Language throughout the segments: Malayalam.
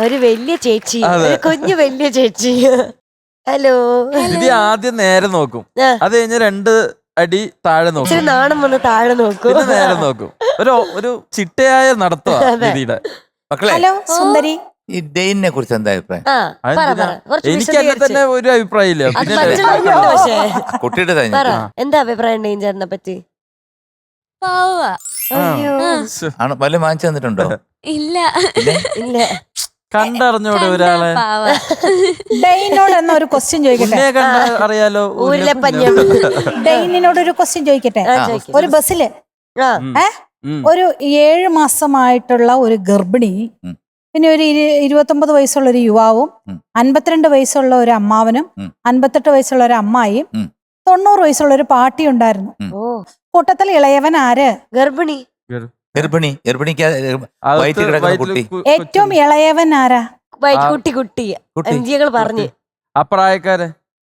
ഒരു വലിയ ചേച്ചി, ഒരു കുഞ്ഞു വലിയ ചേച്ചി. ഹലോ. ഇത് ആദ്യം നേരെ നോക്കും, അത് കഴിഞ്ഞ് 2 അടി താഴെ നോക്കും, നാണം വന്ന് താഴെ നോക്കും, പിന്നെ നേരെ നോക്കും. ഒരു ചിട്ടയായ നടത്തുക രീതിയുടെ. മക്കളെ, ഹലോ സുന്ദരി, ഈ ഡെയിനെ കുറിച്ച് എന്താ അഭിപ്രായം? എനിക്ക് എന്നെ തന്നെ ഒരു അഭിപ്രായം ഇല്ല. കുട്ടിയുടെ എന്താ അഭിപ്രായം ഡെയിൻചേട്ടനെ പറ്റി? വല്ല വാങ്ങിച്ചു തന്നിട്ടുണ്ടോ? ഇല്ല ഇല്ല. കണ്ടറിഞ്ഞൂടെ ഒരാളെ? ഡെയിനോട് എന്നാ ഒരു ക്വസ്റ്റ്യൻ ചോദിക്കട്ടെ? അറിയാലോ. ഡെയിനോട് ഒരു ക്വസ്റ്റ്യൻ ചോദിക്കട്ടെ? ഒരു ബസ്സില് ഒരു 7 മാസമായിട്ടുള്ള ഒരു ഗർഭിണി, പിന്നെ ഒരു 29 വയസ്സുള്ള ഒരു യുവാവും, 52 വയസ്സുള്ള ഒരു അമ്മാവനും, 58 വയസ്സുള്ള ഒരു അമ്മായിയും, 90 വയസ്സുള്ള ഒരു പാട്ടി ഉണ്ടായിരുന്നു. കൂട്ടത്തിൽ ഇളയവൻ ആര്? ഗർഭിണി. ഏറ്റവും ഇളയവൻ ആരാ? കുട്ടി. എംജികൾ പറഞ്ഞു. അപ്രായക്കാര്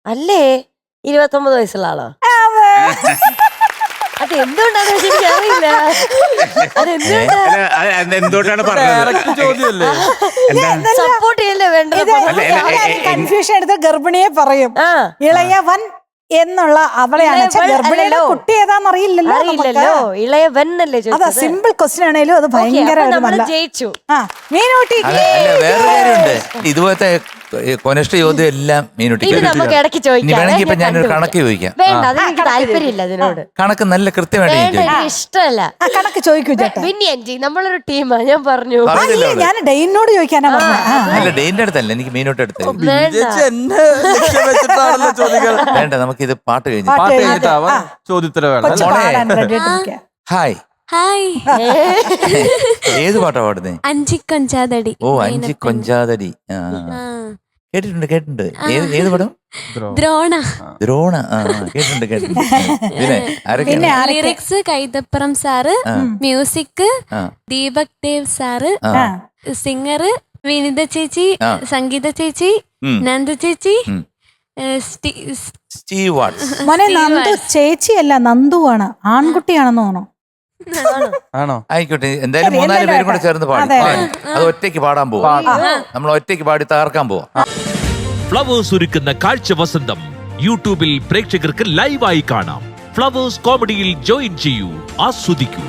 അല്ലേ? 29 വയസ്സുള്ള ആളോ? അതെന്തുകൊണ്ടാണ് എനിക്കറിയില്ല. എന്തുകൊണ്ടാണ് പറഞ്ഞത്? ചോദ്യമല്ലേ? സപ്പോർട്ട് ചെയ്യല്ലേ വേണ്ടത്? കൺഫ്യൂഷൻ എടുത്ത ഗർഭിണിയെ പറയും ഇളയവൻ എന്നുള്ള അവളെയാണ്. ഗർഭിണിയുടെ കുട്ടി ഏതാന്നറിയില്ലല്ലോ. ഇളയവന്നല്ലേ? അതാ സിമ്പിൾ ക്വസ്റ്റ്യൻ ആണേലും അത് ഭയങ്കര ജയിച്ചു. മീനൂട്ടി വേറെ കാര്യമുണ്ട്. ഇതുപോലത്തെ കൊനഷ്ട ചോദ്യം എല്ലാം മീനൂട്ടിക്ക് നമുക്ക് ഇടയ്ക്ക് ചോദിക്കാം. വേണമെങ്കിൽ ഇപ്പൊ ഞാനൊരു കണക്ക് ചോദിക്കാം. വേണ്ട, അതെനിക്ക് താല്പര്യമില്ല. അതിനോട് കണക്ക് നല്ല കൃത്യമായിട്ട് ഇഷ്ടമല്ല. കണക്ക് ചോദിക്കൂ ചേട്ടാ. പിന്നെ എൻജി നമ്മളൊരു ടീമാ, ഞാൻ പറഞ്ഞു. ഞാൻ ഡെയിനോട് ചോദിക്കാനാ പറഞ്ഞത്. അല്ല, ഡെയിന്റെ അടുത്തല്ല, എനിക്ക് മീനൂട്ടി അടുത്ത്. വേണ്ട, നമുക്കിത് പാട്ട് കഴിഞ്ഞിട്ടാവാം. ചോദ്യത്തിന് ഹായ് ഹായ്. ഏത് പാട്ടാ പാടുന്നേ? അഞ്ചിക്കൊഞ്ചാതടി. ഓ, അഞ്ചിക്കൊഞ്ചാതടി. കേട്ടിട്ടുണ്ട്. ഏത് പടം? ദ്രോണ. കേട്ടിട്ടുണ്ട്. പിന്നെ lyrics Kaithapram sir, music Deepak Dev sir, singer Vineetha ചേച്ചി, സംഗീത ചേച്ചി, നന്ദു ചേച്ചി, മോനെ നന്ദു ചേച്ചിയല്ല, നന്ദുവാണ്. ആൺകുട്ടിയാണെന്ന് തോന്നുന്നു. ആണോ? ആയിക്കോട്ടെ, എന്തായാലും 3-4 പേരും കൂടെ ചേർന്ന് പാടി. അത് ഒറ്റയ്ക്ക് പാടാൻ പോവാ. നമ്മൾ ഒറ്റയ്ക്ക് പാടി തകർക്കാൻ പോവാ. ഫ്ലവേഴ്സ് ഒരുക്കുന്ന കാഴ്ച വസന്തം യൂട്യൂബിൽ പ്രേക്ഷകർക്ക് ലൈവായി കാണാം. ഫ്ലവേഴ്സ് കോമഡിയിൽ ജോയിൻ ചെയ്യൂ, ആസ്വദിക്കൂ.